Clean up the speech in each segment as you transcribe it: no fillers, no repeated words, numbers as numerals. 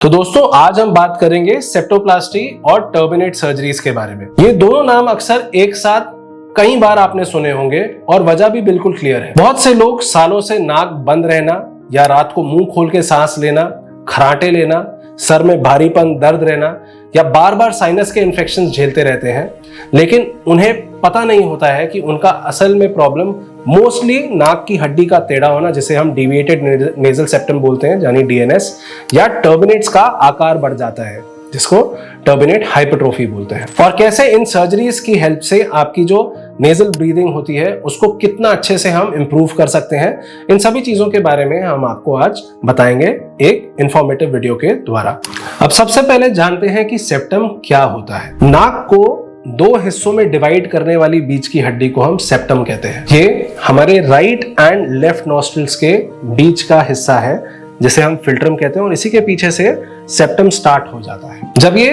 तो दोस्तों आज हम बात करेंगे सेप्टोप्लास्टी और टर्बिनेट सर्जरीज के बारे में। ये दोनों नाम अक्सर एक साथ कई बार आपने सुने होंगे और वजह भी बिल्कुल क्लियर है। बहुत से लोग सालों से नाक बंद रहना या रात को मुंह खोल के सांस लेना, खराटे लेना, सर में भारीपन, दर्द रहना या बार बार साइनस के इन्फेक्शंस झेलते रहते हैं, लेकिन उन्हें पता नहीं होता है कि उनका असल में प्रॉब्लम मोस्टली नाक की हड्डी का टेढ़ा होना, जिसे हम डिविएटेड नेजल सेप्टम बोलते हैं यानी डीएनएस, या टर्बिनेट्स का आकार बढ़ जाता है जिसको टर्बिनेट हाइपरट्रोफी बोलते हैं। और कैसे इन सर्जरीज की हेल्प से आपकी जो नेजल ब्रीदिंग होती है उसको कितना अच्छे से हम इंप्रूव कर सकते हैं, इन सभी चीजों के बारे में हम आपको आज बताएंगे एक इंफॉर्मेटिव वीडियो के द्वारा। अब सबसे पहले जानते हैं कि सेप्टम क्या होता है। नाक को दो हिस्सों में डिवाइड करने वाली बीच की हड्डी को हम सेप्टम कहते हैं। ये हमारे राइट एंड लेफ्ट नॉस्ट्रिल्स के बीच का हिस्सा है जिसे हम फिल्ट्रम कहते हैं, और इसी के पीछे से सेप्टम स्टार्ट हो जाता है। जब ये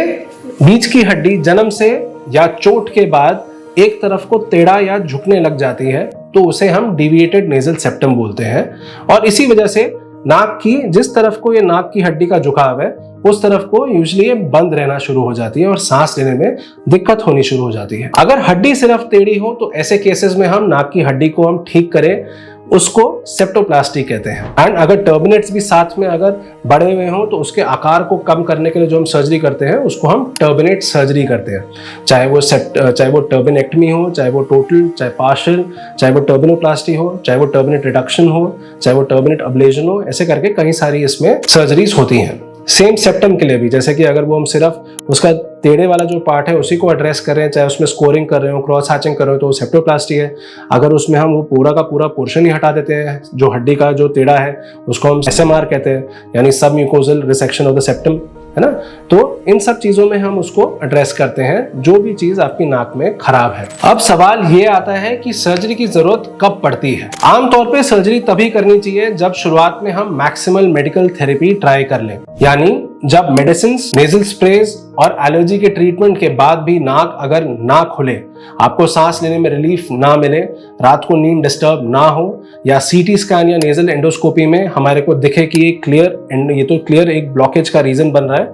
बीच की हड्डी जन्म से या चोट के बाद एक तरफ को टेढ़ा या झुकने लग जाती है तो उसे हम डिविएटेड नेजल सेप्टम बोलते हैं, और इसी वजह से नाक की जिस तरफ को ये नाक की हड्डी का झुकाव है उस तरफ को यूजुअली ये बंद रहना शुरू हो जाती है और सांस लेने में दिक्कत होनी शुरू हो जाती है। अगर हड्डी सिर्फ टेढ़ी हो तो ऐसे केसेस में हम नाक की हड्डी को हम ठीक करें उसको सेप्टोप्लास्टी कहते हैं। एंड अगर टर्बिनेट्स भी साथ में अगर बड़े हुए हों तो उसके आकार को कम करने के लिए जो हम सर्जरी करते हैं उसको हम टर्बिनेट सर्जरी करते हैं। चाहे वो टर्बिनेक्टमी हो, चाहे वो टोटल, चाहे पार्शियल, चाहे वो टर्बिनोप्लास्टी हो, चाहे वो टर्बिनेट रिडक्शन हो, चाहे वो टर्बिनेट अब्लेशन हो, ऐसे करके कई सारी इसमें सर्जरीज होती हैं। सेम सेप्टम के लिए भी, जैसे कि अगर वो हम सिर्फ उसका टेढ़े वाला जो पार्ट है उसी को एड्रेस कर रहे हैं, चाहे उसमें स्कोरिंग कर रहे हो, क्रॉस हैचिंग कर रहे हो, तो वो सेप्टोप्लास्टी है। अगर उसमें हम वो पूरा का पूरा पोर्शन ही हटा देते हैं, जो हड्डी का जो टेढ़ा है उसको हम एसएमआर कहते हैं, यानी सब mucosal resection of the septum, है ना। तो इन सब चीजों में हम उसको एड्रेस करते हैं जो भी चीज आपकी नाक में खराब है। अब सवाल ये आता है कि सर्जरी की जरूरत कब पड़ती है। आमतौर पे सर्जरी तभी करनी चाहिए जब शुरुआत में हम मैक्सिमल मेडिकल थेरेपी ट्राई कर लें, यानी जब मेडिसिन, नेजल स्प्रेज और एलर्जी के ट्रीटमेंट के बाद भी नाक अगर ना खुले, आपको सांस लेने में रिलीफ ना मिले, रात को नींद डिस्टर्ब ना हो, या सीटी स्कैन या नेजल एंडोस्कोपी में हमारे को दिखे कि ये तो क्लियर एक ब्लॉकेज का रीजन बन रहा है,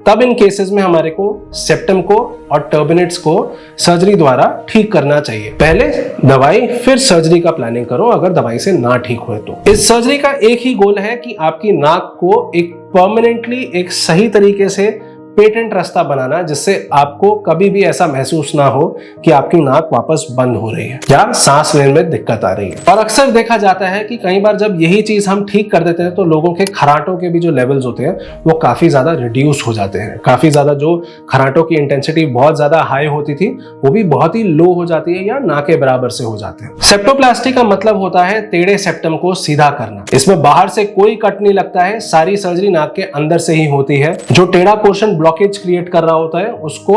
तब इन केसेस में हमारे को सेप्टम को और टर्बिनेट्स को सर्जरी द्वारा ठीक करना चाहिए। पहले दवाई फिर सर्जरी का प्लानिंग करो अगर दवाई से ना ठीक हुए तो। इस सर्जरी का एक ही गोल है कि आपकी नाक को एक परमानेंटली एक सही तरीके से पेटेंट रास्ता बनाना, जिससे आपको कभी भी ऐसा महसूस ना हो कि आपकी नाक वापस बंद हो रही है या सांस लेने में दिक्कत आ रही है। और अक्सर देखा जाता है कि कई बार जब यही चीज हम ठीक कर देते हैं तो लोगों के खराटों के भी जो लेवल्स होते हैं वो काफी ज्यादा रिड्यूस हो जाते हैं। काफी ज्यादा जो खराटों की इंटेंसिटी बहुत ज्यादा हाई होती थी वो भी बहुत ही लो हो जाती है या ना के बराबर से हो जाते हैं। सेप्टोप्लास्टी का मतलब होता है टेढ़े सेप्टम को सीधा करना। इसमें बाहर से कोई कट नहीं लगता है, सारी सर्जरी नाक के अंदर से ही होती है। जो टेढ़ा पोर्शन ब्लॉकेज क्रिएट कर रहा होता है उसको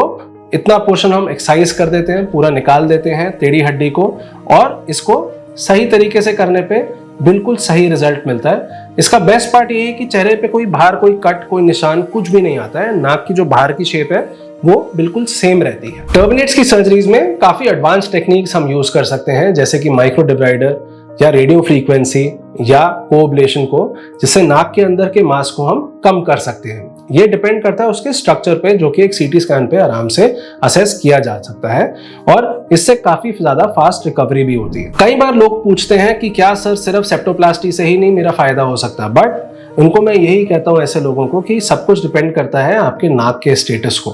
इतना पोर्शन हम एक्सरसाइज कर देते हैं, पूरा निकाल देते हैं टेढ़ी हड्डी को, और इसको सही तरीके से करने पे बिल्कुल सही रिजल्ट मिलता है। इसका बेस्ट पार्ट ये है कि चेहरे पे कोई बाहर कोई कट, कोई निशान कुछ भी नहीं आता है। नाक की जो बाहर की शेप है वो बिल्कुल सेम रहती है। टर्बिनेट्स की सर्जरीज में काफी एडवांस टेक्निक्स हम यूज कर सकते हैं, जैसे कि माइक्रो डिब्राइडर या रेडियो फ्रीक्वेंसी या कोअब्लेशन को, जिससे नाक के अंदर के मास को हम कम कर सकते हैं। ये डिपेंड करता है उसके स्ट्रक्चर पे, जो कि एक सीटी स्कैन पे आराम से असेस किया जा सकता है, और इससे काफी ज्यादा फास्ट रिकवरी भी होती है। कई बार लोग पूछते हैं कि क्या सर सिर्फ सेप्टोप्लास्टी से ही नहीं मेरा फायदा हो सकता, बट उनको मैं यही कहता हूं ऐसे लोगों को कि सब कुछ डिपेंड करता है आपके नाक के स्टेटस को।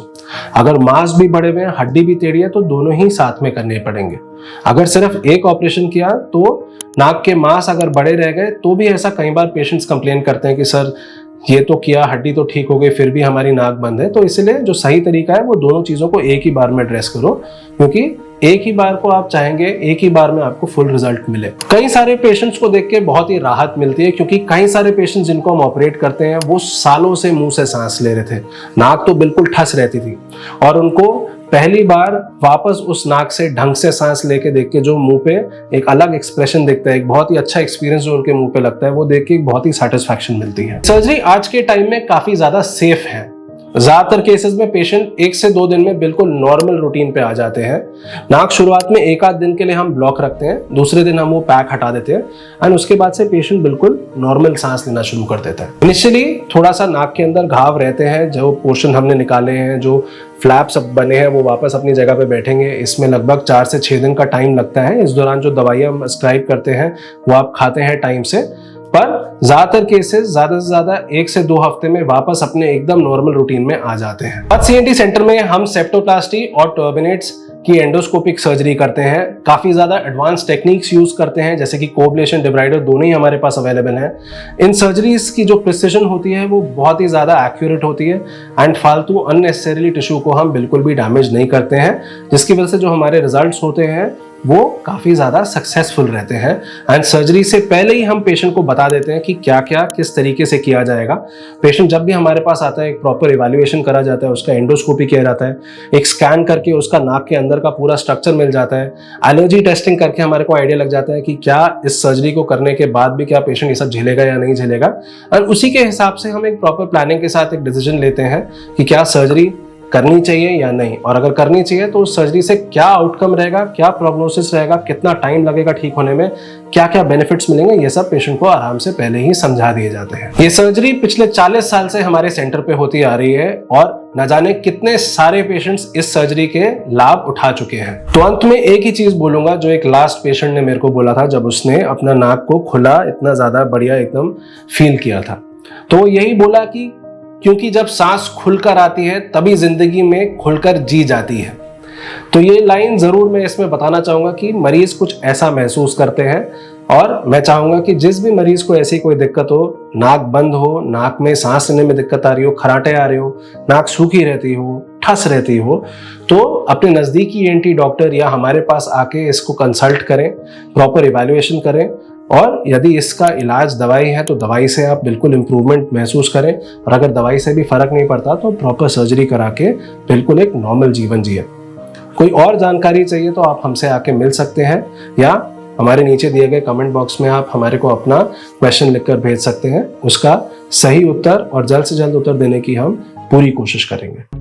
अगर मांस भी बड़े हुए हैं, हड्डी भी टेढ़ी है, तो दोनों ही साथ में करने पड़ेंगे। अगर सिर्फ एक ऑपरेशन किया तो नाक के मांस अगर बड़े रह गए तो भी ऐसा कई बार पेशेंट्स कंप्लेन करते हैं कि सर ये तो किया, हड्डी तो ठीक हो गई, फिर भी हमारी नाक बंद है। तो इसलिए जो सही तरीका है वो दोनों चीजों को एक ही बार में एड्रेस करो, क्योंकि एक ही बार को आप चाहेंगे एक ही बार में आपको फुल रिजल्ट मिले। कई सारे पेशेंट्स को देख के बहुत ही राहत मिलती है, क्योंकि कई सारे पेशेंट्स जिनको हम ऑपरेट करते हैं वो सालों से मुंह से सांस ले रहे थे, नाक तो बिल्कुल ठस रहती थी, और उनको पहली बार वापस उस नाक से ढंग से सांस लेके देख के जो मुंह पे एक अलग एक्सप्रेशन दिखता है, एक बहुत ही अच्छा एक्सपीरियंस जो उनके मुंह पे लगता है, वो देख के बहुत ही सेटिस्फैक्शन मिलती है। सर्जरी आज के टाइम में काफी ज्यादा सेफ है ज्यादातर केसेस में पेशेंट 1 से 2 दिन में बिल्कुल नॉर्मल रूटीन पे आ जाते हैं। नाक शुरुआत में 1 आध दिन के लिए हम ब्लॉक रखते हैं, दूसरे दिन हम वो पैक हटा देते हैं एंड उसके बाद से पेशेंट बिल्कुल नॉर्मल सांस लेना शुरू कर देता है। इनिशियली थोड़ा सा नाक के अंदर घाव रहते हैं, जो पोर्शन हमने निकाले हैं, जो फ्लैप्स बने हैं वो वापस अपनी जगह पे बैठेंगे। इसमें लगभग 4 से 6 दिन का टाइम लगता है। इस दौरान जो दवाइयाँ हम स्क्राइब करते हैं वो आप खाते हैं टाइम से, पर ज्यादातर केसेस ज्यादा से ज्यादा 1 से 2 हफ्ते में वापस अपने एकदम नॉर्मल रूटीन में आ जाते हैं। सीएनटी सेंटर में हम सेप्टोप्लास्टी और टर्बिनेट्स की एंडोस्कोपिक सर्जरी करते हैं। काफी ज्यादा एडवांस टेक्निक्स यूज करते हैं, जैसे कि कोब्लेशन, डिब्राइडर, दोनों ही हमारे पास अवेलेबल हैं। इन सर्जरीज की जो प्रिसिजन होती है वो बहुत ही ज्यादा एक्यूरेट होती है एंड फालतू अननेसेसरीली टिश्यू को हम बिल्कुल भी डैमेज नहीं करते हैं, जिसकी वजह से जो हमारे रिजल्ट्स होते हैं वो काफी ज्यादा सक्सेसफुल रहते हैं। एंड सर्जरी से पहले ही हम पेशेंट को बता देते हैं कि क्या क्या किस तरीके से किया जाएगा। पेशेंट जब भी हमारे पास आता है, एक प्रॉपर इवैल्यूएशन करा जाता है, उसका एंडोस्कोपी किया जाता है, एक स्कैन करके उसका नाक के अंदर का पूरा स्ट्रक्चर मिल जाता है, एलर्जी टेस्टिंग करके हमारे को आइडिया लग जाता है कि क्या इस सर्जरी को करने के बाद भी क्या पेशेंट ये सब झेलेगा या नहीं झेलेगा। और उसी के हिसाब से हम एक प्रॉपर प्लानिंग के साथ एक डिसीजन लेते हैं कि क्या सर्जरी करनी चाहिए या नहीं, और अगर करनी चाहिए तो उस सर्जरी से क्या आउटकम रहेगा, क्या प्रोग्नोसिस रहेगा, कितना टाइम लगेगा ठीक होने में, क्या क्या बेनिफिट्स मिलेंगे, ये सब पेशेंट को आराम से पहले ही समझा दिए जाते हैं। ये सर्जरी पिछले 40 साल से हमारे सेंटर पे होती आ रही है और न जाने कितने सारे पेशेंट्स इस सर्जरी के लाभ उठा चुके हैं। तो अंत में एक ही चीज बोलूंगा जो एक लास्ट पेशेंट ने मेरे को बोला था जब उसने अपना नाक को खुला इतना ज्यादा बढ़िया एकदम फील किया था। तो यही बोला कि क्योंकि जब सांस खुलकर आती है तभी जिंदगी में खुलकर जी जाती है। तो ये लाइन जरूर मैं इसमें बताना चाहूंगा कि मरीज कुछ ऐसा महसूस करते हैं, और मैं चाहूंगा कि जिस भी मरीज को ऐसी कोई दिक्कत हो, नाक बंद हो, नाक में सांस लेने में दिक्कत आ रही हो, खराटे आ रहे हो, नाक सूखी रहती हो, ठस रहती हो, तो अपने नजदीकी ईएनटी डॉक्टर या हमारे पास आके इसको कंसल्ट करें, प्रॉपर इवैल्यूएशन करें, और यदि इसका इलाज दवाई है तो दवाई से आप बिल्कुल इम्प्रूवमेंट महसूस करें, और अगर दवाई से भी फर्क नहीं पड़ता तो प्रॉपर सर्जरी करा के बिल्कुल एक नॉर्मल जीवन जिए। कोई और जानकारी चाहिए तो आप हमसे आके मिल सकते हैं, या हमारे नीचे दिए गए कमेंट बॉक्स में आप हमारे को अपना क्वेश्चन लिखकर भेज सकते हैं। उसका सही उत्तर और जल्द से जल्द उत्तर देने की हम पूरी कोशिश करेंगे।